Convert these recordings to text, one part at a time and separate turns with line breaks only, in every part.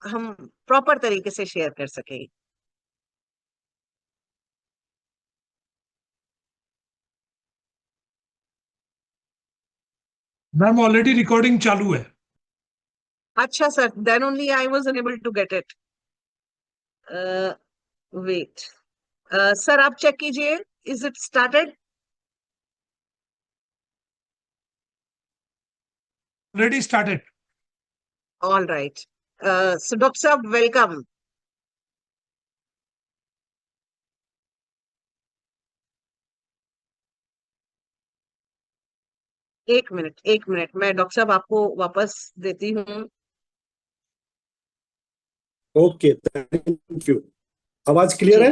हम प्रॉपर तरीके से शेयर कर सकें।
मैम ऑलरेडी रिकॉर्डिंग चालू है।
अच्छा sir, then only I was unable to get it. Wait sir, आप चेक कीजिए, is it started?
Already started.
All right, so doctor साहब वेलकम। एक मिनट, मैं डॉक्टर साहब आपको वापस देती हूँ।
Okay, thank you. आवाज क्लियर
जी,
है?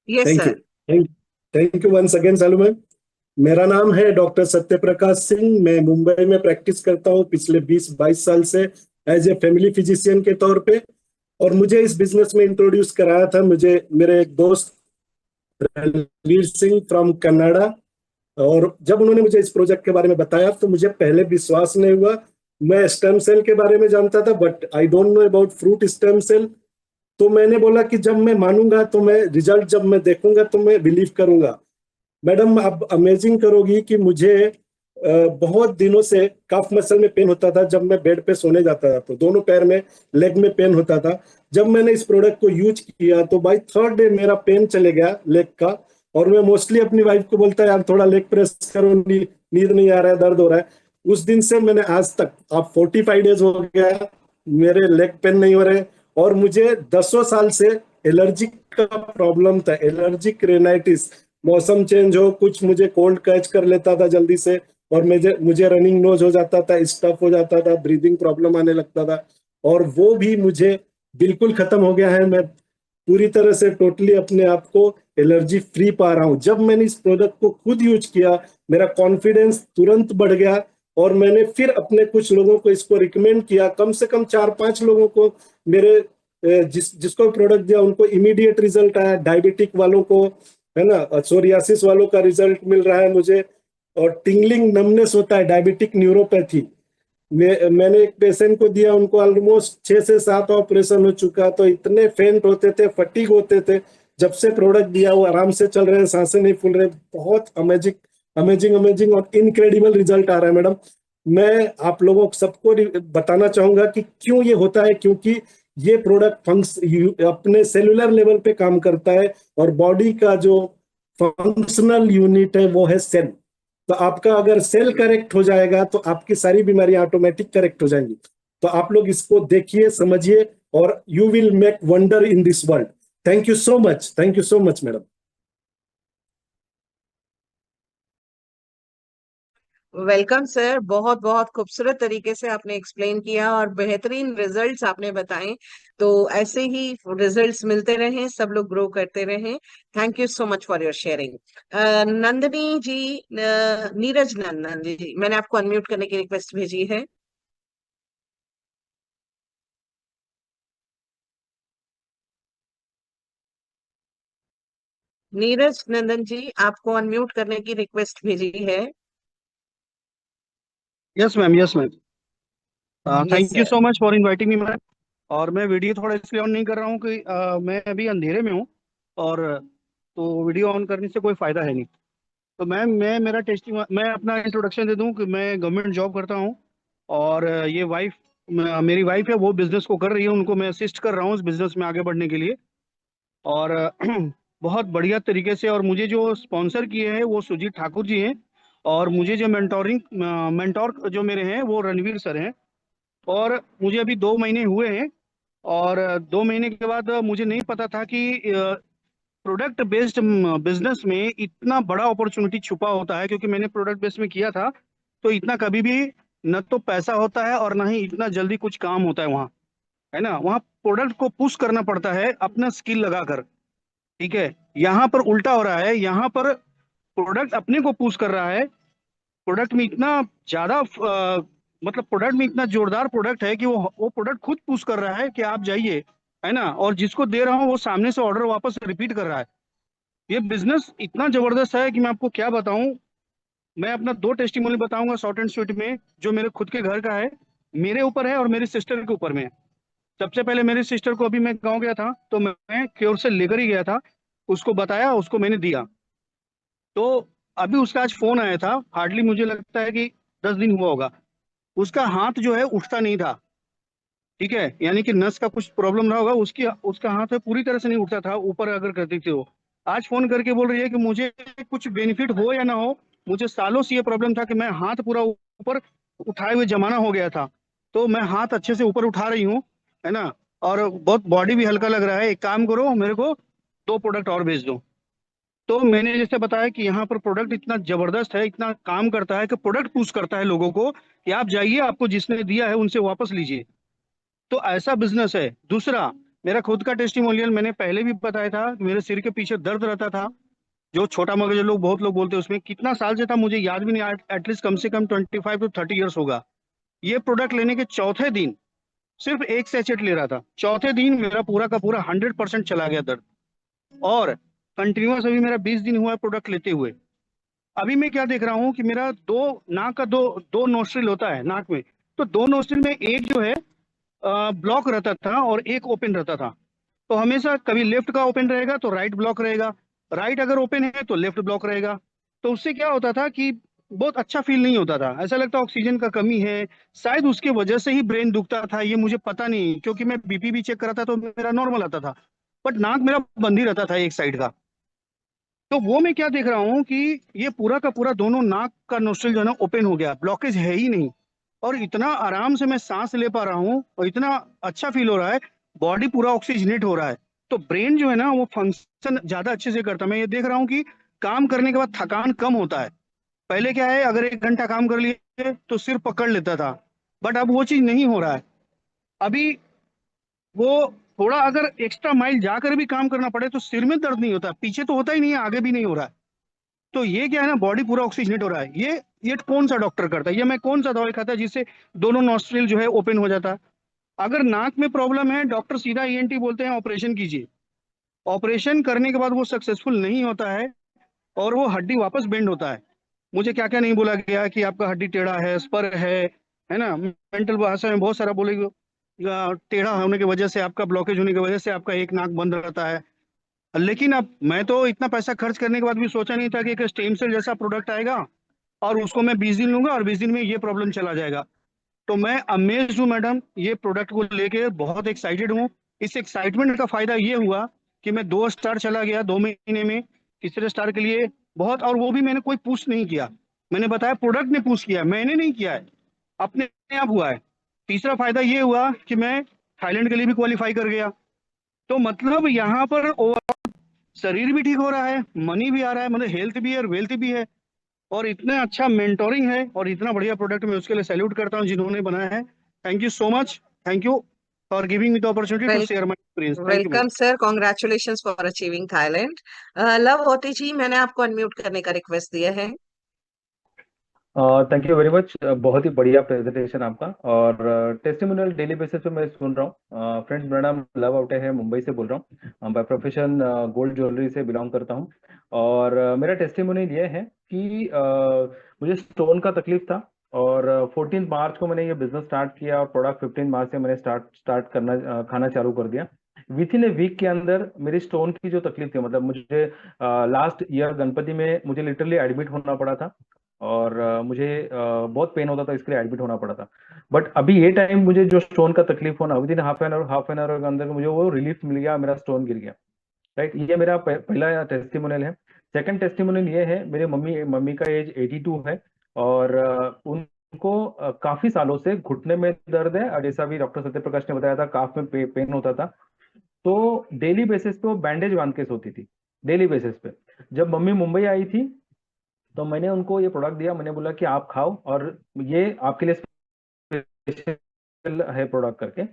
Yes
thank you.
Sir.
Thank you once again Salu ma'am. मेरा नाम है डॉक्टर सत्यप्रकाश सिंह। मैं मुंबई में प्रैक्टिस करता हूँ पिछले 20-22 साल से एज ए फैमिली फिजिशियन के तौर पे। और मुझे इस बिजनेस में इंट्रोड्यूस कराया था मुझे मेरे एक दोस्त रणवीर सिंह फ्रॉम कनाडा। और जब उन्होंने मुझे इस प्रोजेक्ट के बारे में बताया तो मुझे पहले विश्वास नहीं हुआ। मैं स्टेम सेल के बारे में जानता था but I don't know about fruit stem cell. तो मैंने बोला कि जब मैं मानूंगा तो मैं रिजल्ट जब मैं देखूंगा तो मैं बिलीव करूंगा। मैडम आप अमेजिंग करोगी कि मुझे बहुत दिनों से कफ मसल में पेन होता था। जब मैं बेड पे सोने जाता था तो दोनों पैर में लेग में पेन होता था। जब मैंने इस प्रोडक्ट को यूज किया तो बाई थर्ड डे मेरा पेन चले गया लेग का। और मैं मोस्टली अपनी वाइफ को बोलता यार थोड़ा लेग प्रेस करो, नींद नहीं आ रहा है, दर्द हो रहा है। उस दिन से मैंने आज तक, अब 45 डेज हो गया, मेरे लेग पेन नहीं हो रहे। और मुझे 10 साल से एलर्जिक का प्रॉब्लम था, एलर्जिक रेनाइटिस। मौसम चेंज हो कुछ मुझे कोल्ड कैच कर लेता था जल्दी से। और मुझे मुझे रनिंग नोज हो जाता था, स्टफ हो जाता था, ब्रीदिंग प्रॉब्लम आने लगता था। और वो भी मुझे बिल्कुल खत्म हो गया है। मैं पूरी तरह से टोटली अपने आप को एलर्जी फ्री पा रहा हूं। जब मैंने इस प्रोडक्ट को खुद यूज किया मेरा कॉन्फिडेंस तुरंत बढ़ गया। और मैंने फिर अपने कुछ लोगों को इसको रिकमेंड किया, कम से कम 4-5 लोगों को। मेरे जिसको प्रोडक्ट दिया उनको इमीडिएट रिजल्ट आया। डायबिटिक वालों को, है ना, सोरियासिस वालों का रिजल्ट मिल रहा है मुझे। और टिंगलिंग नमनेस होता है, डायबिटिक न्यूरोपैथी। मैंने एक पेशेंट को दिया, उनको ऑलमोस्ट 6 से 7 ऑपरेशन हो चुका, तो इतने फेंट होते थे, फटीग होते थे। जब से प्रोडक्ट दिया वो आराम से चल रहे हैं, सांसें नहीं फूल रहे। बहुत अमेजिंग अमेजिंग अमेजिंग और इनक्रेडिबल रिजल्ट आ रहा है मैडम। मैं आप लोगों को सबको बताना चाहूंगा कि क्यों ये होता है। क्योंकि ये प्रोडक्ट अपने सेलुलर लेवल पे काम करता है। और बॉडी का जो फंक्शनल यूनिट है वो है सेल। तो आपका अगर सेल करेक्ट हो जाएगा तो आपकी सारी बीमारियां ऑटोमेटिक करेक्ट हो जाएंगी। तो आप लोग इसको देखिए, समझिए, और you will make wonder in this world. Thank you so much, thank you so much madam.
Welcome sir, बहुत बहुत खूबसूरत तरीके से आपने एक्सप्लेन किया और बेहतरीन रिजल्ट्स आपने बताए। तो ऐसे ही रिजल्ट्स मिलते रहें, सब लोग ग्रो करते रहें। Thank you so much for your sharing. Nandini ji, Neeraj Nandan ji, मैंने आपको अनम्यूट करने की रिक्वेस्ट भेजी है। नीरज नंदन जी, आपको अनम्यूट करने की रिक्वेस्ट भेजी है।
Yes ma'am, yes ma'am.
Yes
thank you
sir.
So much for inviting me ma'am. और मैं वीडियो थोड़ा इसलिए ऑन नहीं कर रहा हूँ कि मैं अभी अंधेरे में हूँ। और तो वीडियो ऑन करने से कोई फायदा है नहीं। तो मैम मेरा टेस्टिंग, मैं अपना इंट्रोडक्शन दे दूं कि मैं गवर्नमेंट जॉब करता हूँ। और ये मेरी वाइफ है, वो बिजनेस को कर रही है, उनको मैं असिस्ट कर रहा हूँ इस बिजनेस में आगे बढ़ने के लिए। और बहुत बढ़िया तरीके से। और मुझे जो स्पॉन्सर किए हैं वो सुजीत ठाकुर जी हैं। और मुझे जो मेंटोर जो मेरे हैं वो रणवीर सर हैं। और मुझे अभी 2 महीने हुए हैं। और 2 महीने के बाद मुझे नहीं पता था कि प्रोडक्ट बेस्ड बिजनेस में इतना बड़ा अपॉर्चुनिटी छुपा होता है। क्योंकि मैंने प्रोडक्ट बेस्ड में किया था तो इतना कभी भी न तो पैसा होता है और ना ही इतना जल्दी कुछ काम होता है वहाँ। है ना, वहाँ प्रोडक्ट को पुश करना पड़ता है अपना स्किल लगाकर। ठीक है, यहाँ पर उल्टा हो रहा है। यहाँ पर प्रोडक्ट अपने को पुश कर रहा है। प्रोडक्ट में इतना ज्यादा मतलब प्रोडक्ट में इतना जोरदार प्रोडक्ट है कि वो प्रोडक्ट खुद पुश कर रहा है कि आप जाइए। है ना, और जिसको दे रहा हूँ वो सामने से ऑर्डर वापस रिपीट कर रहा है। ये बिजनेस इतना जबरदस्त है कि मैं आपको क्या बताऊं। मैं अपना 2 टेस्टिमोनी बताऊंगा शॉर्ट एंड स्वीट में, जो मेरे खुद के घर का है, मेरे ऊपर है और मेरी सिस्टर के ऊपर में है। सबसे पहले मेरी सिस्टर को, अभी मैं गाँव गया था तो मैं क्योर से लेकर ही गया था, उसको बताया, उसको मैंने दिया। तो अभी उसका आज फोन आया था, हार्डली मुझे लगता है कि 10 दिन हुआ होगा। उसका हाथ जो है उठता नहीं था, ठीक है, यानी कि नस का कुछ प्रॉब्लम रहा होगा, उसकी उसका हाथ है पूरी तरह से नहीं उठता था, ऊपर अगर करती थी वो। आज फोन करके बोल रही है कि मुझे कुछ बेनिफिट हो या ना हो, मुझे सालों से ये प्रॉब्लम था कि मैं हाथ पूरा ऊपर उठाए हुए जमाना हो गया था, तो मैं हाथ अच्छे से ऊपर उठा रही हूँ, है ना, और बहुत बॉडी भी हल्का लग रहा है। एक काम करो, मेरे को 2 प्रोडक्ट और भेज दो। तो मैंने जैसे बताया कि यहाँ पर प्रोडक्ट इतना जबरदस्त है, इतना काम करता है कि प्रोडक्ट पुश करता है लोगों को कि आप जाइए, आपको जिसने दिया है उनसे वापस लीजिए। तो ऐसा बिजनेस है। दूसरा, मेरा खुद का टेस्टिमोनियल मैंने पहले भी बताया था कि मेरे सिर के पीछे दर्द रहता था, जो छोटा मगज लोग, बहुत लोग बोलते हैं, उसमें कितना साल से था मुझे याद भी नहीं, एटलीस्ट कम से कम 25 to 30 ईयर्स होगा। ये प्रोडक्ट लेने के चौथे दिन सिर्फ एक सैचेट ले रहा था, चौथे दिन मेरा पूरा का पूरा 100% चला गया दर्द। और कंटिन्यूअस अभी मेरा 20 दिन हुआ है प्रोडक्ट लेते हुए। अभी मैं क्या देख रहा हूँ कि मेरा दो नाक का दो दो नोस्ट्रिल होता है नाक में, तो दो नोस्ट्रिल में एक जो है ब्लॉक रहता था और एक ओपन रहता था। तो हमेशा कभी लेफ्ट का ओपन रहेगा तो राइट ब्लॉक रहेगा, राइट अगर ओपन है तो लेफ्ट ब्लॉक रहेगा। तो उससे क्या होता था कि बहुत अच्छा फील नहीं होता था, ऐसा लगता ऑक्सीजन का कमी है। शायद उसके वजह से ही ब्रेन दुखता था, ये मुझे पता नहीं, क्योंकि मैं बीपी भी चेक करा था तो मेरा नॉर्मल आता था, बट नाक मेरा बंद ही रहता था एक साइड का। तो वो मैं क्या देख रहा हूँ कि ये पूरा का पूरा दोनों नाक का नोस्ट्रिल जो है ना ओपन हो गया, ब्लॉकेज है ही नहीं। और इतना आराम से मैं सांस ले पा रहा हूँ और इतना अच्छा फील हो रहा है, बॉडी पूरा ऑक्सीजनेट हो रहा है। तो ब्रेन जो है ना वो फंक्शन ज्यादा अच्छे से करता है। मैं ये देख रहा हूँ कि काम करने के बाद थकान कम होता है। पहले क्या है, अगर 1 घंटा काम कर लिए तो सिर पकड़ लेता था, बट अब वो चीज नहीं हो रहा है। अभी वो थोड़ा अगर एक्स्ट्रा माइल जाकर भी काम करना पड़े तो सिर में दर्द नहीं होता, पीछे तो होता ही नहीं है, आगे भी नहीं हो रहा है। तो ये क्या है ना, बॉडी पूरा ऑक्सीजनेट हो रहा है। ये कौन सा डॉक्टर करता है, ये मैं कौन सा दवाई खाता है जिससे दोनों नॉस्ट्रिल जो है ओपन हो जाता है। अगर नाक में प्रॉब्लम है, डॉक्टर सीधा ईएनटी बोलते हैं ऑपरेशन कीजिए। ऑपरेशन करने के बाद वो सक्सेसफुल नहीं होता है और वो हड्डी वापस बेंड होता है। मुझे क्या क्या नहीं बोला गया कि आपका हड्डी टेढ़ा है, स्पर है ना, मेंटल भाषा में बहुत सारा बोलेगा, टेढ़ा होने की वजह से, आपका ब्लॉकेज होने की वजह से आपका एक नाक बंद रहता है। लेकिन अब मैं तो इतना पैसा खर्च करने के बाद भी सोचा नहीं था कि एक स्टेम सेल जैसा प्रोडक्ट आएगा और उसको मैं 20 दिन लूंगा और 20 दिन में ये प्रॉब्लम चला जाएगा। तो मैं अमेज हूँ मैडम, ये प्रोडक्ट को लेके बहुत एक्साइटेड हूँ। इस एक्साइटमेंट का फायदा ये हुआ कि मैं 2 स्टार चला गया 2 महीने में, तीसरे स्टार के लिए बहुत, और वो भी मैंने कोई पुश नहीं किया, मैंने बताया प्रोडक्ट ने पुश किया, मैंने नहीं किया है, अपने आप हुआ है। तीसरा फायदा ये हुआ कि मैं थाईलैंड के लिए भी क्वालिफाई कर गया। तो मतलब यहाँ पर शरीर भी ठीक हो रहा है, मनी भी आ रहा है, मतलब हेल्थ भी है और वेल्थ भी है, और इतना अच्छा मेंटोरिंग है और इतना बढ़िया प्रोडक्ट, मैं उसके लिए सैल्यूट करता हूँ जिन्होंने बनाया है। Thank you so much, thank you for giving me the opportunity to
well
share my experience. Thank you
welcome sir, congratulations for achieving Thailand. लव होती जी, मैंने आपको अनम्यूट करने का रिक्वेस्ट दिया है।
Thank you very much. बहुत ही बढ़िया प्रेजेंटेशन आपका, और टेस्टिमोनियल डेली बेसिस पे मैं सुन रहा हूँ। फ्रेंड्स, मेरा नाम लव आउटे है, मुंबई से बोल रहा हूँ। बाय प्रोफेशन गोल्ड ज्वेलरी से बिलोंग करता हूँ। और मेरा टेस्टिमोनियल ये है कि मुझे स्टोन का तकलीफ था, और 14 मार्च को मैंने ये बिजनेस स्टार्ट किया, और प्रोडक्ट 15 मार्च से मैंने स्टार्ट करना खाना चालू कर दिया। विथ इन ए वीक के अंदर मेरी स्टोन की जो तकलीफ थी, मतलब मुझे लास्ट ईयर गणपति में मुझे लिटरली एडमिट होना पड़ा था, और मुझे बहुत पेन होता था, इसके लिए एडमिट होना पड़ा था। बट अभी ये टाइम मुझे जो स्टोन का तकलीफ होना, with in half an hour के अंदर मुझे वो रिलीफ मिल गया, मेरा स्टोन गिर गया। राइट, ये मेरा पहला टेस्टिमोनियल है। सेकंड टेस्टिमोनियल ये है, मेरे मम्मी मम्मी का एज 82 है, और उनको काफी सालों से घुटने में दर्द है, और जैसा भी डॉक्टर सत्यप्रकाश ने बताया था, काफ में पेन होता था। तो डेली बेसिस पे वो बैंडेज बांध के सोती थी, डेली बेसिस पे। जब मम्मी मुंबई आई थी तो मैंने उनको ये प्रोडक्ट दिया, मैंने बोला कि आप खाओ, और ये आपके लिए स्पेशल है प्रोडक्ट करके।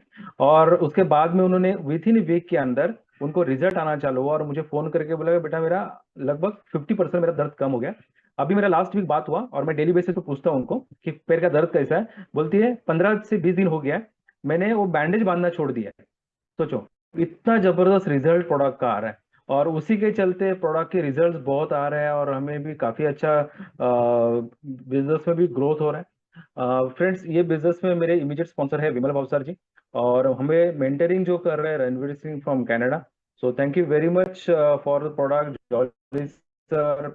और उसके बाद में उन्होंने विथ इन वीक के अंदर उनको रिजल्ट आना चालू हुआ, और मुझे फोन करके बोला कि बेटा मेरा लगभग 50% मेरा दर्द कम हो गया। अभी मेरा लास्ट वीक बात हुआ, और मैं डेली बेसिस पे पूछता हूँ उनको कि पैर का दर्द कैसा है, बोलती है 15 से 20 दिन हो गया है, मैंने वो बैंडेज बांधना छोड़ दिया है। सोचो, इतना जबरदस्त रिजल्ट प्रोडक्ट का आ रहा है, और उसी के चलते प्रोडक्ट के रिजल्ट्स बहुत आ रहे हैं, और हमें भी काफी अच्छा बिजनेस में भी ग्रोथ हो रहा है। फ्रेंड्स, ये बिजनेस में मेरे इमीडिएट स्पॉन्सर है विमल भावसार जी, और हमें मेंटरिंग जो कर रहे हैं Ranveer Singh from Canada. So thank you very much for the product, Jolly sir,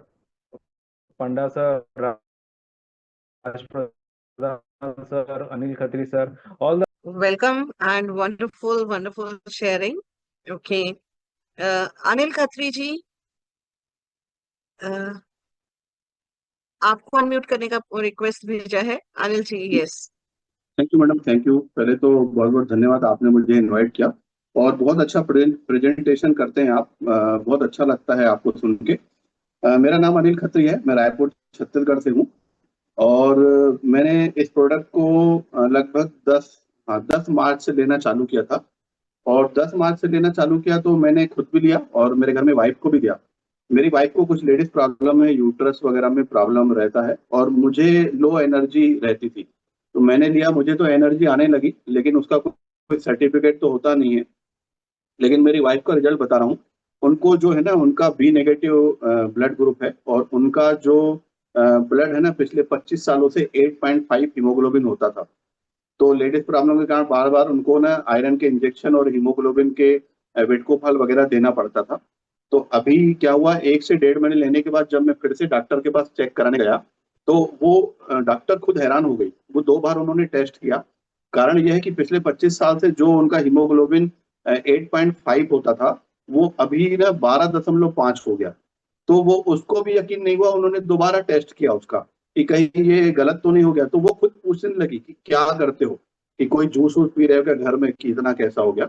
Panda sir, Raj Pradhan sir, Anil Khatri sir, all the
Welcome and wonderful, wonderful sharing. Okay. Anil Khatri ji, आपको अनम्यूट करने का रिक्वेस्ट भेजा है। Anil ji, yes.
Thank you madam, thank you. पहले तो बहुत बहुत धन्यवाद, आपने मुझे इनवाइट किया और बहुत अच्छा प्रेजेंटेशन करते हैं आप। बहुत अच्छा लगता है आपको सुन के। मेरा नाम अनिल खत्री है, मैं रायपुर छत्तीसगढ़ से हूँ और मैंने इस प्रोडक्ट को लगभग 10 मार्च से लेना चालू किया था। और 10 मार्च से लेना चालू किया तो मैंने खुद भी लिया और मेरे घर में वाइफ को भी दिया। मेरी वाइफ को कुछ लेडीज प्रॉब्लम है, यूट्रस वगैरह में प्रॉब्लम रहता है और मुझे लो एनर्जी रहती थी। तो मैंने लिया, मुझे तो एनर्जी आने लगी, लेकिन उसका कोई सर्टिफिकेट तो होता नहीं है। लेकिन मेरी वाइफ का रिजल्ट बता रहा हूँ। उनको जो है ना, उनका बी नेगेटिव ब्लड ग्रुप है और उनका जो ब्लड है ना, पिछले 25 सालों से 8.5 हीमोग्लोबिन होता था। तो लेडीज प्रॉब्लम के कारण बार बार उनको ना आयरन के इंजेक्शन और हीमोग्लोबिन के विटकोफाल वगैरह देना पड़ता था। तो अभी क्या हुआ, 1 से 1.5 महीने लेने के बाद जब मैं फिर से डॉक्टर के पास चेक कराने गया तो वो डॉक्टर खुद हैरान हो गई। वो 2 बार उन्होंने टेस्ट किया। कारण यह है कि पिछले 25 साल से जो उनका हीमोग्लोबिन 8.5 होता था, वो अभी ना 12.5 हो गया। तो वो उसको भी यकीन नहीं हुआ, उन्होंने दोबारा टेस्ट किया उसका कि कहीं ये गलत तो नहीं हो गया। तो वो खुद पूछने लगी कि क्या करते हो, कि कोई जूस वूस पी रहे हो क्या घर में, कि इतना कैसा हो गया।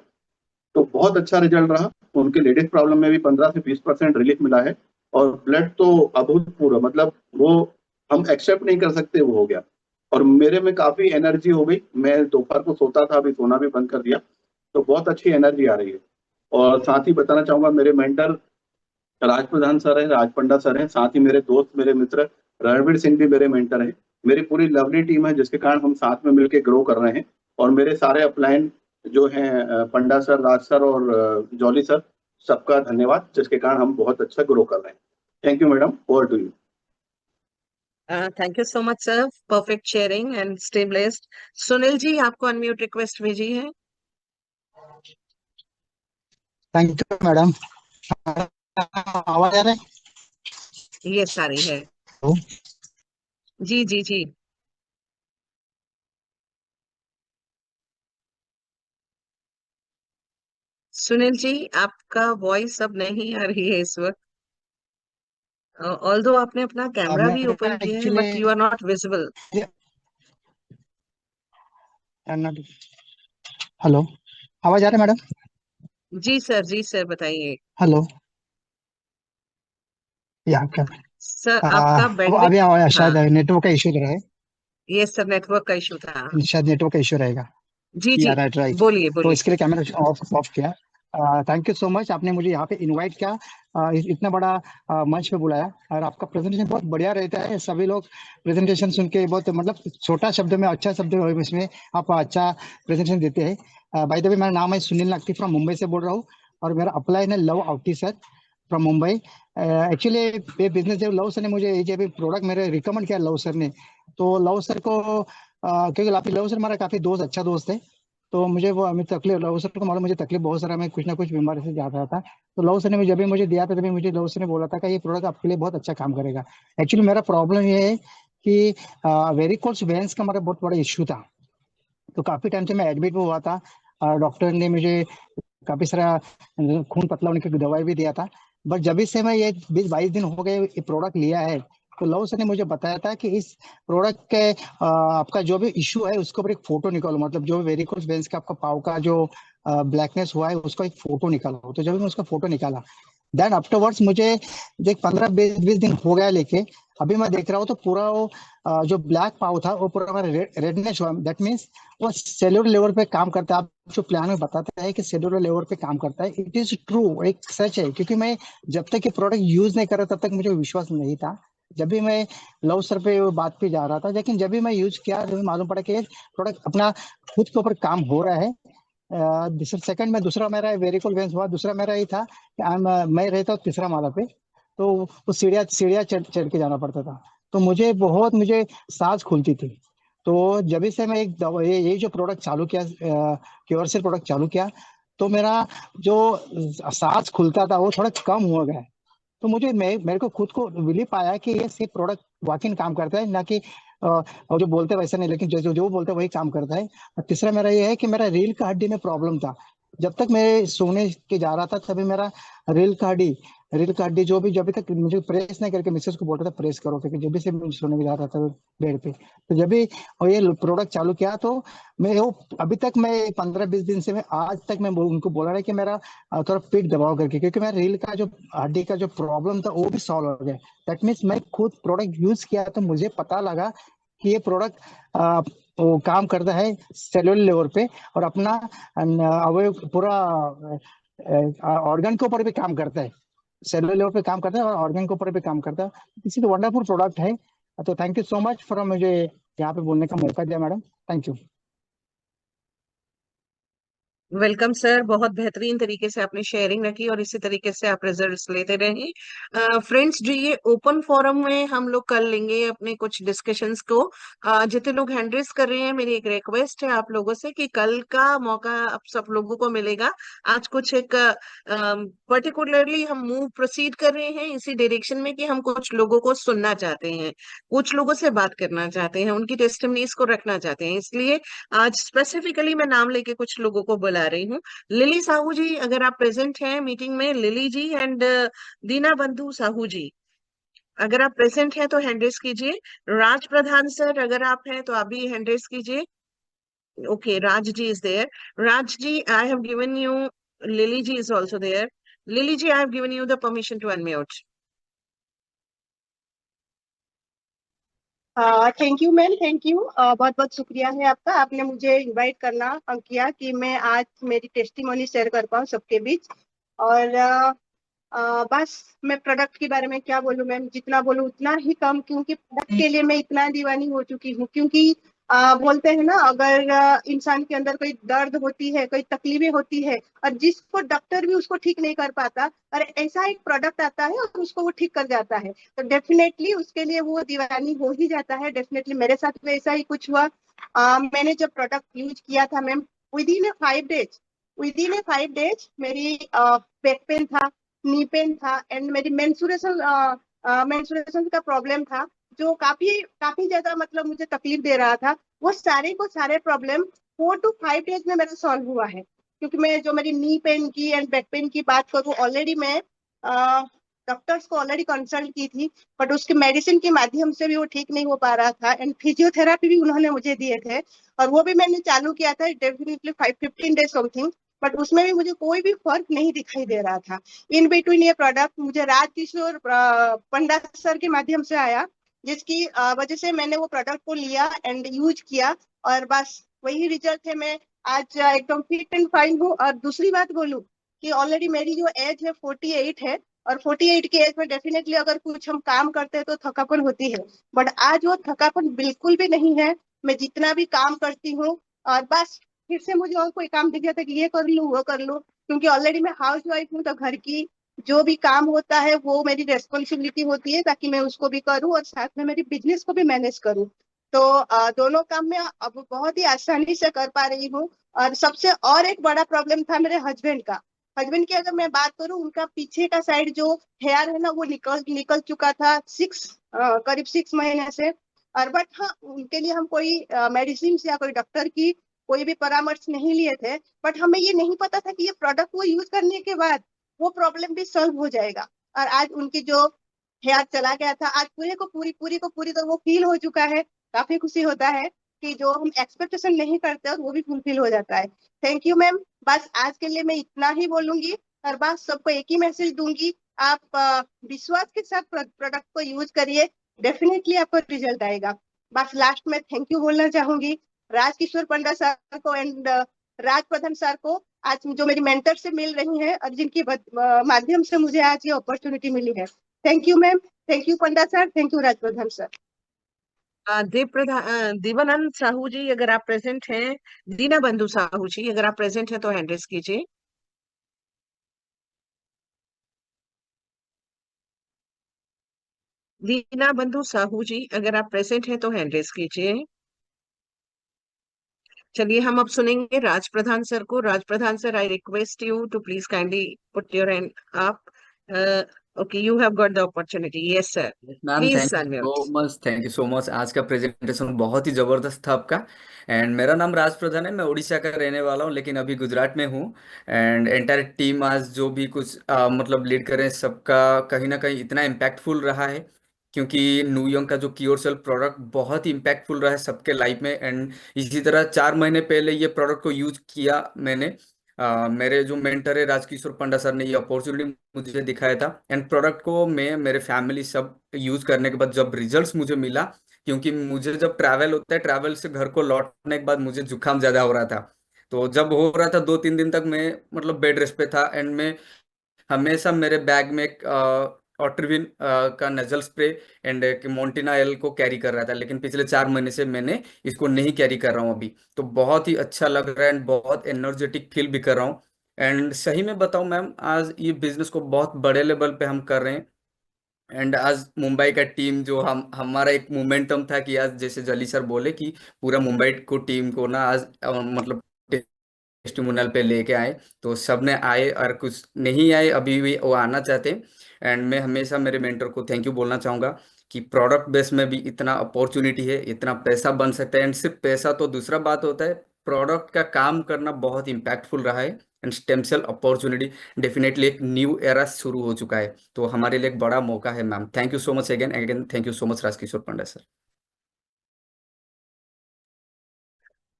तो बहुत अच्छा रिजल्ट रहा। उनके लेडीज प्रॉब्लम में भी 15 से 20% रिलीफ मिला है और ब्लड तो अभूतपूर्व, मतलब वो हम एक्सेप्ट नहीं कर सकते वो हो गया। और मेरे में काफी एनर्जी हो गई। मैं दोपहर को सोता था, अभी सोना भी बंद कर दिया। तो बहुत अच्छी एनर्जी आ रही है। और साथ ही बताना चाहूंगा, मेरे मेंटर राज प्रधान सर हैं, राज पंडा सर हैं। साथ ही मेरे दोस्त, मेरे मित्र रणवीर सिंह भी मेरे मेंटर हैं। मेरी पूरी लवली टीम है जिसके कारण हम साथ में मिलकर ग्रो कर रहे हैं। और मेरे सारे अपलाइन जो हैं, पंडा सर, राज सर और जॉली सर, सबका धन्यवाद, जिसके कारण हम बहुत अच्छा ग्रो कर रहे हैं। Thank you madam, over to you.
Thank you so much sir, perfect sharing and stay blessed. Sunil ji, आपको अनम्यूट रिक्वेस्ट भेजी है।
Thank you madam. आवाज आ रहा है?
ये सारी है।
हेलो।
जी जी जी। सुनील जी, आपका वॉइस अब नहीं आ रही है इस वक्त। ऑल्दो आपने अपना कैमरा भी
मेरा
ओपन किया है,
actually
but you are not visible.
Hello, आवाज आ रहा है मैडम?
जी सर बताइए।
हेलो। या क्या?
सर आपका
अब अभी
बैंडविड्थ,
आवाज,
हाँ।
शायद नेटवर्क का इशू रहा है।
ये सर नेटवर्क का इशू था।
शायद नेटवर्क का इशू रहेगा।
जी
या
जी,
राइट राइट।
बोलिए
तो
बोलिए।
इसके लिए कैमरा ऑफ ऑफ किया। थैंक यू सो मच, आपने मुझे यहाँ पे इनवाइट किया, इतना बड़ा मंच पे बुलाया। और आपका प्रेजेंटेशन बहुत बढ़िया रहता है। सभी लोग प्रेजेंटेशन सुन के बहुत, मतलब छोटा शब्द में अच्छा शब्द इसमें आप अच्छा प्रेजेंटेशन देते हैं। बाय द वे, मेरा नाम है सुनील नकटी, फ्रॉम मुंबई से बोल रहा हूँ। और मेरा अप्लाई है love outie sir, from Mumbai. Actually ये बिजनेस जब लव सर ने मुझे ये प्रोडक्ट मेरे रिकमेंड किया लव सर ने, तो लव सर को क्योंकि लव सर हमारा काफी दोस्त, अच्छा दोस्त है। तो मुझे वो हमें तकलीफ, लव सर को मालूम मुझे तकलीफ बहुत सारा, मैं कुछ ना कुछ बीमारी से जा रहा था। तो लव सर ने जब भी मुझे दिया था, तभी मुझे लव सर ने बोला था कि ये प्रोडक्ट आपके लिए बहुत अच्छा काम करेगा। एक्चुअली मेरा प्रॉब्लम ये है कि वेरिकोल्स वेन्स का हमारा बहुत बड़ा इश्यू था। तो काफी टाइम से मैं एडमिट भी हुआ था। डॉक्टर ने मुझे काफी सारा खून पतला होने की दवाई भी दिया था। बट जब से मैं ये 20-22 दिन हो गए ये प्रोडक्ट लिया है, तो लव सर ने मुझे बताया था कि इस प्रोडक्ट के आपका जो भी इश्यू है उसके ऊपर एक फोटो निकालो, मतलब जो वेरिकोस वेन्स का आपका पाव का जो ब्लैकनेस हुआ है उसका एक फोटो निकालो। तो जब मैं उसका फोटो निकाला, देन आफ्टरवर्ड्स मुझे देख 15-20 दिन हो गया लेके, अभी मैं देख रहा हूँ तो पूरा वो जो ब्लैक पाव था वो पूरा रेडनेस हुआ। दैट मीन्स वो सेलुलर लेवल पे काम करता है। आप जो प्लान में बताते हैं कि सेलुलर लेवल पे काम करता है, इट इज ट्रू, एक सच है। क्योंकि मैं जब तक ये प्रोडक्ट यूज नहीं कर रहा तब तक मुझे विश्वास नहीं था। जब भी मैं लव सर पे बात पे जा रहा था, लेकिन जब भी मैं यूज किया तो मालूम पड़ा कि प्रोडक्ट अपना खुद के ऊपर काम हो रहा है। सेकंड में दूसरा मेरा वेरिकोल वेन्स हुआ। दूसरा मेरा ये था कि मैं रहता हूँ तीसरा माला पे, तो वो सीढ़ियाँ सीढ़ियाँ चढ़ चढ़ के जाना पड़ता था। तो मुझे सांस खुलती थी। तो जब से मैं एक दवा ये जो प्रोडक्ट चालू किया, क्योर से प्रोडक्ट चालू किया, तो मेरा जो सांस खुलता था वो थोड़ा कम हो गया है। तो मुझे मेरे को खुद को बिलीव आया कि ये सिर्फ प्रोडक्ट वाकई काम करता है, ना कि और जो बोलते हैं वैसा नहीं, लेकिन जो जो जो बोलते हैं वही काम करता है। और तीसरा मेरा ये है कि मेरा रील का हड्डी में प्रॉब्लम था। जब तक मैं सोने के जा रहा था तभी मेरा रील का हड्डी रील का हड्डी जो भी जब तक मुझे प्रेस नहीं करके मिसेस को बोलता था प्रेस करो, क्योंकि जब भी से मैं सोने के जा रहा था बेड पे, तो जब भी और ये प्रोडक्ट चालू किया तो मैं वो अभी तक मैं 15-20 दिन से मैं आज तक मैं उनको बोला रहा कि मेरा थोड़ा पीठ दबाव करके, क्योंकि मेरा रील का जो हड्डी का जो प्रॉब्लम था वो भी सॉल्व हो गया। दैट मीन्स मैं खुद प्रोडक्ट यूज किया तो मुझे पता लगा कि ये प्रोडक्ट वो काम करता है सेलुलर लेवल पे, और अपना अवयव पूरा ऑर्गन के ऊपर भी काम करता है। सेलुलर लेवल पे काम करता है और ऑर्गन के ऊपर भी काम करता है। इसी वंडरफुल प्रोडक्ट है। तो thank you so much for मुझे यहाँ पे बोलने का मौका दिया madam. Thank you.
Welcome sir, बहुत बेहतरीन तरीके से आपने शेयरिंग रखी और इसी तरीके से आप रिजल्ट्स लेते रहें। फ्रेंड्स जो ये ओपन फोरम में हम लोग कर लेंगे अपने कुछ डिस्कशंस को। जितने लोग हैंड रेज कर रहे हैं, मेरी एक रिक्वेस्ट है आप लोगों से कि कल का मौका अब सब लोगों को मिलेगा। आज कुछ एक पर्टिकुलरली हम मूव प्रोसीड कर रहे हैं इसी डायरेक्शन में कि हम कुछ लोगों को सुनना चाहते हैं, कुछ लोगों से बात करना चाहते हैं, उनकी टेस्टिमनीज को रखना चाहते हैं। इसलिए आज स्पेसिफिकली मैं नाम लेके कुछ लोगों को बुला रही हूँ। लिली साहू जी, अगर आप प्रेजेंट हैं मीटिंग में, लिली जी एंड दीना बंधु साहू जी, अगर आप प्रेजेंट हैं तो हैंड रेस कीजिए। राज प्रधान सर, अगर आप हैं तो आप भी हैंड रेस कीजिए। Okay, Raj ji is there. Raj ji, I have given you, Lily ji is also there. Lily ji, I have given you the permission to unmute.
Thank you ma'am, thank you. बहुत बहुत शुक्रिया है आपका, आपने मुझे इनवाइट करना किया कि मैं आज मेरी टेस्टिमोनी शेयर कर पाऊँ सबके बीच। और बस मैं प्रोडक्ट के बारे में क्या बोलूँ मैम, जितना बोलूँ उतना ही कम, क्योंकि प्रोडक्ट के लिए मैं इतना दीवानी हो चुकी हूँ। क्योंकि बोलते हैं ना, अगर इंसान के अंदर कोई दर्द होती है, कोई तकलीफें होती है, और जिसको डॉक्टर भी उसको ठीक नहीं कर पाता, और ऐसा एक प्रोडक्ट आता है और उसको वो ठीक कर जाता है, तो डेफिनेटली उसके लिए वो दीवानी हो ही जाता है। डेफिनेटली मेरे साथ में ऐसा ही कुछ हुआ। मैंने जब प्रोडक्ट यूज किया था ma'am, with in A 5 days मेरी बैक पेन था, नी पेन था, एंड मेरी मेंस्ट्रुएशन का प्रॉब्लम था, जो काफी काफी ज्यादा मतलब मुझे तकलीफ दे रहा था। वो सारे को सारे प्रॉब्लम 4 to 5 डेज में मेरा सॉल्व हुआ है। क्योंकि मैं जो मेरी नी पेन की एंड बैक पेन की बात करूँ, ऑलरेडी मैं डॉक्टर्स को ऑलरेडी कंसल्ट की थी, बट उसके मेडिसिन के माध्यम से भी वो ठीक नहीं हो पा रहा था, एंड फिजियोथेरापी भी उन्होंने मुझे दिए थे, और वो भी मैंने चालू किया था डेफिनेटली 15 डेज समथिंग, बट उसमें भी मुझे कोई भी फर्क नहीं दिखाई दे रहा था। इन बिटवीन ये प्रोडक्ट मुझे राजकिशोर पंडा सर के माध्यम से आया, जिसकी वजह से मैंने वो प्रोडक्ट को लिया एंड यूज किया, और बस वही रिजल्ट है। मैं आज एकदम फिट एंड फाइन हूँ। और दूसरी बात बोलूँ कि ऑलरेडी मेरी जो एज है 48 है, और 48 की एज में डेफिनेटली अगर कुछ हम काम करते हैं तो थकापन होती है, बट आज वो थकापन बिल्कुल भी नहीं है। मैं जितना भी काम करती हूँ, और बस फिर से मुझे और कोई काम दिख जाता है कि ये कर लूँ वो कर लूँ, क्योंकि ऑलरेडी मैं हाउस वाइफ हूँ, तो घर की जो भी काम होता है वो मेरी रेस्पॉन्सिबिलिटी होती है, ताकि मैं उसको भी करूँ और साथ में मेरी बिजनेस को भी मैनेज करूँ। तो दोनों काम मैं अब बहुत ही आसानी से कर पा रही हूँ। और सबसे और एक बड़ा प्रॉब्लम था मेरे हस्बैंड का। हस्बैंड की अगर मैं बात करूँ, उनका पीछे का साइड जो हेयर है ना, वो निकल निकल चुका था करीब 6 महीने से। और बट हाँ, उनके लिए हम कोई मेडिसिन या कोई डॉक्टर की कोई भी परामर्श नहीं लिए थे, बट हमें ये नहीं पता था कि ये प्रोडक्ट वो यूज करने के बाद वो प्रॉब्लम भी सॉल्व हो जाएगा। और आज उनकी जो हेयर चला गया था, आज पूरी तो वो फील हो चुका है। काफी खुशी होता है कि जो हम एक्सपेक्टेशन नहीं करते वो भी फुलफिल हो जाता है। Thank you ma'am. बस आज के लिए मैं इतना ही बोलूंगी, और बस सबको एक ही मैसेज दूंगी, आप विश्वास के साथ प्रोडक्ट को यूज करिए, डेफिनेटली आपको रिजल्ट आएगा। बस लास्ट में थैंक यू बोलना चाहूंगी राजकिशोर पंडा सर को एंड राज प्रधान सर को, आज जो मेरी मेंटर से मिल रही हैं और जिनकी माध्यम से मुझे आज ये अपॉर्चुनिटी मिली है। Thank you ma'am, thank you Panda sir, thank you Raj Pradhan sir.
Devanand Sahu ji, अगर आप प्रेजेंट हैं, दीना बंधु साहू जी, अगर आप प्रेजेंट हैं तो हैंड रेस कीजिए। दीना बंधु साहू जी, अगर आप प्रेजेंट हैं तो हैंड रेस कीजिए। चलिए हम अब सुनेंगे राज प्रधान सर को। Raj Pradhan sir, I request you to please kindly put your hand up. Okay, you have got the opportunity. Yes sir,
ma'am,
please
thank you
unmute.
So much, thank you so much. आज का presentation बहुत ही जबरदस्त था आपका। And मेरा नाम राज प्रधान है, मैं उड़ीसा का रहने वाला हूँ लेकिन अभी गुजरात में हूँ। एंड एंटायर टीम आज जो भी कुछ मतलब लीड कर रहे हैं, सबका कहीं ना कहीं इतना इम्पैक्टफुल रहा है, क्योंकि न्यूयॉर्क का जो क्योर सेल प्रोडक्ट बहुत ही इम्पैक्टफुल रहा है सबके लाइफ में। एंड इसी तरह 4 महीने पहले ये प्रोडक्ट को यूज किया मैंने। मेरे जो मेंटर है राजकिशोर पंडा सर ने ये अपॉर्चुनिटी मुझे दिखाया था। एंड प्रोडक्ट को मैं, मेरे फैमिली सब यूज करने के बाद जब रिजल्ट्स मुझे मिला, क्योंकि मुझे जब ट्रैवल होता है, ट्रैवल से घर को लौटने के बाद मुझे जुकाम ज्यादा हो रहा था। तो जब हो रहा था 2-3 दिन तक मैं मतलब बेड रेस्ट पे था। एंड मैं हमेशा मेरे बैग में एक ऑट्रिविन का नजल स्प्रे एंड एक मोन्टिना एल को कैरी कर रहा था, लेकिन पिछले 4 महीने से मैंने इसको नहीं कैरी कर रहा हूँ अभी। तो बहुत ही अच्छा लग रहा है एंड बहुत एनर्जेटिक फील भी कर रहा हूँ। एंड सही में बताऊं मैम, आज ये बिजनेस को बहुत बड़े लेवल पे हम कर रहे हैं। एंड आज मुंबई का टीम जो हमारा एक मोमेंटम था कि आज जैसे जली सर बोले कि पूरा मुंबई को टीम को ना आज मतलब टेस्टिमोनियल पे लेके आए। तो सब ने आए और कुछ नहीं आए अभी भी वो आना चाहते हैं। एंड मैं हमेशा मेरे मेंटर को थैंक यू बोलना चाहूंगा कि प्रोडक्ट बेस में भी इतना अपॉर्चुनिटी है, इतना पैसा बन सकता है। एंड सिर्फ पैसा तो दूसरा बात होता है, प्रोडक्ट का काम करना बहुत इम्पैक्टफुल रहा है। And stem cell opportunity definitely एक न्यू एरा शुरू हो चुका है, तो हमारे लिए एक बड़ा मौका है ma'am. Thank you so much again again, thank you so much Rajkishore Panda sir.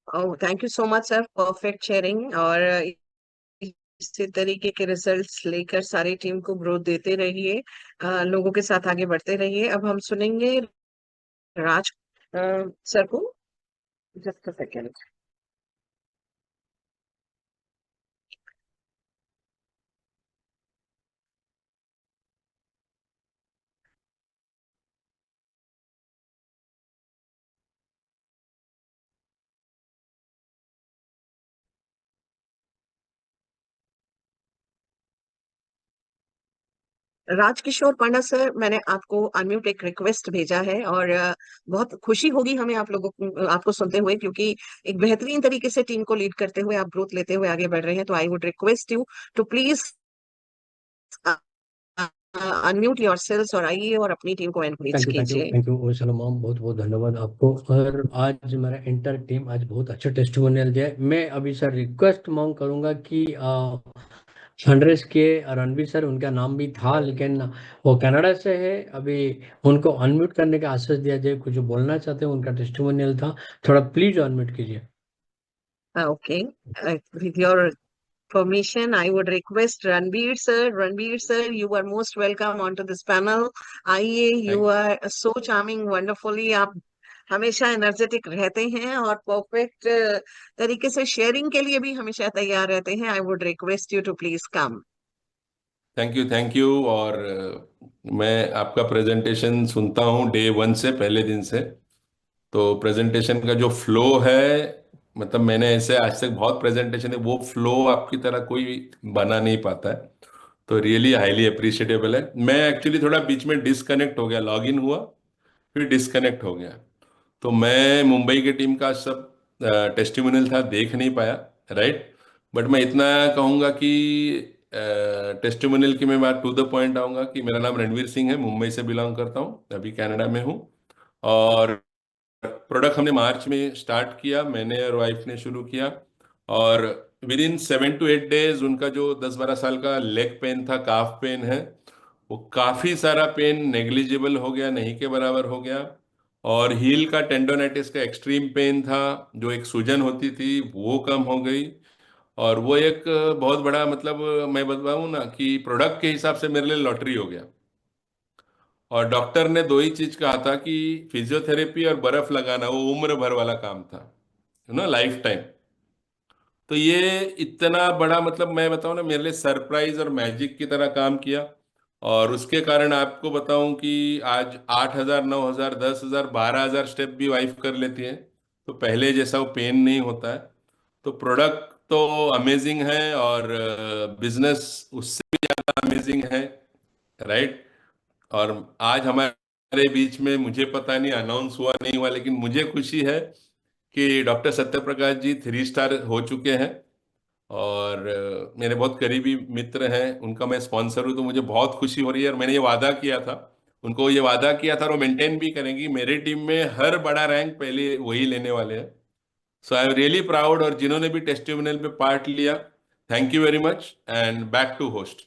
Oh, thank you so much sir, perfect sharing. और इसी तरीके के रिजल्ट्स लेकर सारी टीम को ग्रोथ देते रहिए, लोगों के साथ आगे बढ़ते रहिए। अब हम सुनेंगे राज सर को। Just a second. Rajkishore Panda sir, मैंने आपको अनम्यूट एक रिक्वेस्ट भेजा है, और बहुत खुशी होगी हमें आप लोगों को, आपको सुनते हुए, क्योंकि एक बेहतरीन तरीके से टीम को लीड करते हुए आप ग्रोथ लेते हुए आगे बढ़ रहे हैं। तो I would request you to please unmute yourselves और आइए और अपनी टीम को एनकरेज कीजिए।
थैंक यू वैशाली मैम, बहुत बहुत धन्यवाद आपको। और आज मेरा इंटर टीम आज बहुत अच्छा टेस्टिमोनियल दिया है। मैं अभी सर रिक्वेस्ट मांग करूंगा कि सनराइज के रणवीर सर, उनका नाम भी था लेकिन वो कनाडा से है, अभी उनको अनम्यूट करने का आशीष दिया जाए। कुछ बोलना चाहते हैं, उनका टेस्टिमोनियल था, थोड़ा प्लीज अनम्यूट कीजिए।
Okay, with your permission, I would request Ranveer sir. Ranveer sir, you are most welcome onto this panel. आइए, you are so charming, wonderfully, आप हमेशा एनर्जेटिक रहते हैं और परफेक्ट तरीके से शेयरिंग के लिए भी हमेशा तैयार रहते हैं। I would request you to please come.
Thank you. और मैं आपका प्रेजेंटेशन सुनता हूँ डे वन से, पहले दिन से। तो प्रेजेंटेशन का जो फ्लो है, मतलब मैंने ऐसे आज तक बहुत प्रेजेंटेशन है, वो फ्लो आपकी तरह कोई बना नहीं पाता है। तो रियली हाईली अप्रिशिएटेबल है। मैं एक्चुअली थोड़ा बीच में डिस्कनेक्ट हो गया, लॉग इन हुआ फिर डिस्कनेक्ट हो गया। तो मैं मुंबई की टीम का सब टेस्टिमोनियल था, देख नहीं पाया, राइट। बट मैं इतना कहूँगा कि टेस्टिमोनियल की मैं बात टू द पॉइंट आऊँगा कि मेरा नाम रणवीर सिंह है, मुंबई से बिलोंग करता हूँ, अभी कनाडा में हूँ। और प्रोडक्ट हमने मार्च में स्टार्ट किया, मैंने और वाइफ ने शुरू किया। और विद इन 7 to 8 डेज उनका जो 10-12 साल का लेग पेन था, काफ पेन है, वो काफी सारा पेन नेग्लिजिबल हो गया, नहीं के बराबर हो गया। और हील का टेंडोनाइटिस का एक्सट्रीम पेन था, जो एक सूजन होती थी, वो कम हो गई। और वो एक बहुत बड़ा, मतलब मैं बताऊं ना कि प्रोडक्ट के हिसाब से मेरे लिए लॉटरी हो गया। और डॉक्टर ने दो ही चीज कहा था कि फिजियोथेरेपी और बर्फ लगाना, वो उम्र भर वाला काम था, लाइफ टाइम। तो ये इतना बड़ा, मतलब मैं बताऊं ना, मेरे लिए सरप्राइज और मैजिक की तरह काम किया। और उसके कारण आपको बताऊं कि आज 8,000, 9,000, 10,000, 12,000 स्टेप भी वाइफ कर लेती है। तो पहले जैसा वो पेन नहीं होता है। तो प्रोडक्ट तो अमेजिंग है, और बिजनेस उससे भी ज्यादा अमेजिंग है, राइट। और आज हमारे बीच में, मुझे पता नहीं अनाउंस हुआ नहीं हुआ, लेकिन मुझे खुशी है कि डॉक्टर सत्य प्रकाश जी 3 स्टार हो चुके हैं और मेरे बहुत करीबी मित्र हैं, उनका मैं स्पॉन्सर हूँ, तो मुझे बहुत खुशी हो रही है। और मैंने ये वादा किया था उनको, ये वादा किया था और वो मेंटेन भी करेंगी। मेरी टीम में हर बड़ा रैंक पहले वही लेने वाले हैं। So I am really proud. और जिन्होंने भी टेस्टिमोनियल पे पार्ट लिया, thank you very much and back to host.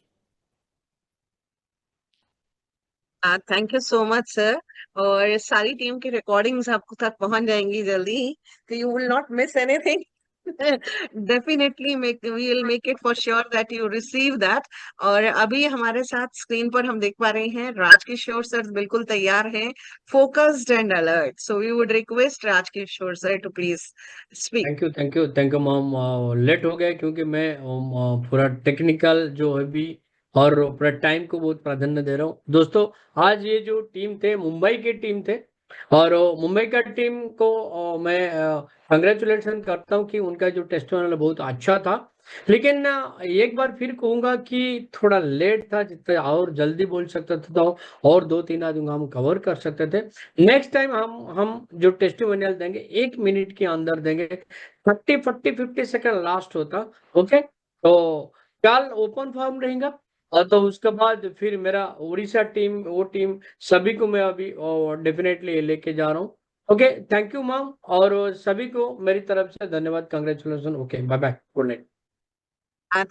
Thank you so much sir. और सारी टीम की रिकॉर्डिंग्स आपको तक पहुंच जाएंगी जल्दी ही, तो you will not miss anything. Definitely we will make it for sure that you receive that. और अभी हमारे साथ स्क्रीन पर हम देख पा रहे हैं राजकिशोर सर बिल्कुल तैयार हैं, focused and alert. So we would request Rajkishore sir to please speak.
Thank you ma'am. Late हो गया क्योंकि मैं पूरा टेक्निकल जो है भी और पूरा टाइम को बहुत प्राधान्य दे रहा हूँ। दोस्तों, आज ये जो टीम थे, मुंबई की टीम थे, और मुंबई का टीम को मैं कंग्रेचुलेशन करता हूँ कि उनका जो टेस्टिमोनियल बहुत अच्छा था। लेकिन एक बार फिर कहूंगा कि थोड़ा लेट था, जितना और जल्दी बोल सकता था तो और 2-3 आदमी हम कवर कर सकते थे। नेक्स्ट टाइम हम जो टेस्टिमोनियल देंगे 1 मिनट के अंदर देंगे, 30-40-50 सेकंड लास्ट होता। ओके, तो कल ओपन फॉर्म रहेगा। और तो उसके बाद फिर मेरा उड़ीसा टीम, वो टीम सभी को मैं अभी डेफिनेटली लेके जा रहा हूँ। ओके, थैंक यू मैम, और सभी को मेरी तरफ से धन्यवाद, congratulation. Okay, bye bye, good night.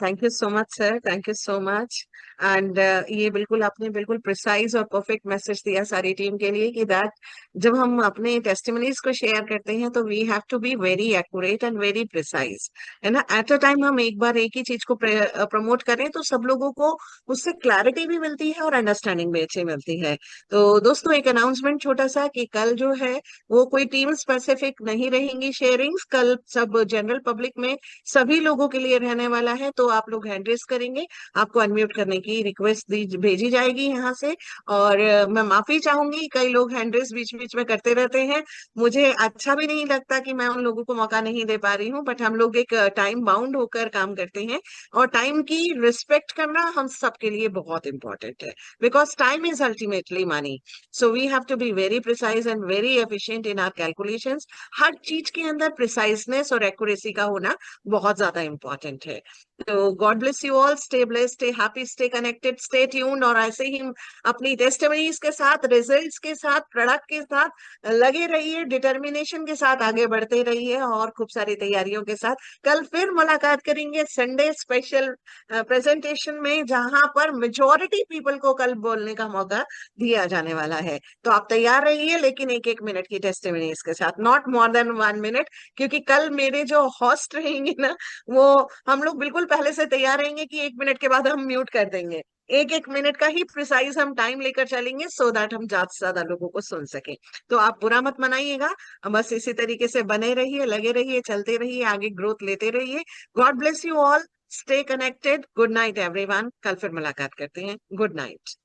Thank you so much sir, thank you so much. And ये बिल्कुल आपने बिल्कुल प्रिसाइज और परफेक्ट मैसेज दिया सारी टीम के लिए कि दैट जब हम अपने टेस्टिमनीज को शेयर करते हैं तो we have to be very accurate and very precise, है ना। एट अ टाइम हम एक बार एक ही चीज को प्रमोट करें तो सब लोगों को उससे क्लैरिटी भी मिलती है और अंडरस्टैंडिंग भी अच्छी मिलती है। तो दोस्तों, एक अनाउंसमेंट छोटा सा कि कल जो है वो कोई टीम स्पेसिफिक नहीं रहेंगी शेयरिंग्स, कल सब जनरल पब्लिक में सभी लोगों के लिए रहने वाला है। तो आप लोग हैंड रेस करेंगे, आपको अनम्यूट करने की रिक्वेस्ट भेजी जाएगी यहाँ से। और मैं माफी चाहूंगी, कई लोग हैंड रेस बीच बीच में करते रहते हैं, मुझे अच्छा भी नहीं लगता कि मैं उन लोगों को मौका नहीं दे पा रही हूँ, बट हम लोग एक टाइम बाउंड होकर काम करते हैं और टाइम की रिस्पेक्ट करना हम सबके लिए बहुत इंपॉर्टेंट है, because time is ultimately money. So we have to be very precise and very efficient in our calculations. हर चीज के अंदर प्रिसाइजनेस और एक्यूरेसी का होना बहुत ज्यादा इंपॉर्टेंट है। तो God bless you all, stay blessed, stay happy, stay connected, stay tuned. और ऐसे ही अपनी टेस्टिमनीज के साथ, रिजल्ट्स के साथ, प्रोडक्ट के साथ लगे रहिए, डिटर्मिनेशन के साथ आगे बढ़ते रहिए और खूब सारी तैयारियों के साथ। कल फिर मुलाकात करेंगे संडे स्पेशल प्रेजेंटेशन में, जहां पर मेजॉरिटी पीपल को कल बोलने का मौका दिया जाने वाला है। तो आप तैयार रहिए, लेकिन 1-1 मिनट की टेस्टिमनीज के साथ, नॉट मोर देन 1 मिनट, क्योंकि कल मेरे जो होस्ट रहेंगे ना, वो हम लोग बिल्कुल पहले से तैयार रहेंगे कि 1 मिनट के बाद हम म्यूट कर देंगे। 1-1 मिनट का ही प्रिसाइज हम टाइम लेकर चलेंगे, सो दैट हम ज्यादा से ज्यादा लोगों को सुन सके। तो आप बुरा मत मनाइएगा, बस इसी तरीके से बने रहिए, लगे रहिए, चलते रहिए, आगे ग्रोथ लेते रहिए। God bless you all, stay connected, good night everyone. कल फिर मुलाकात करते हैं, गुड नाइट।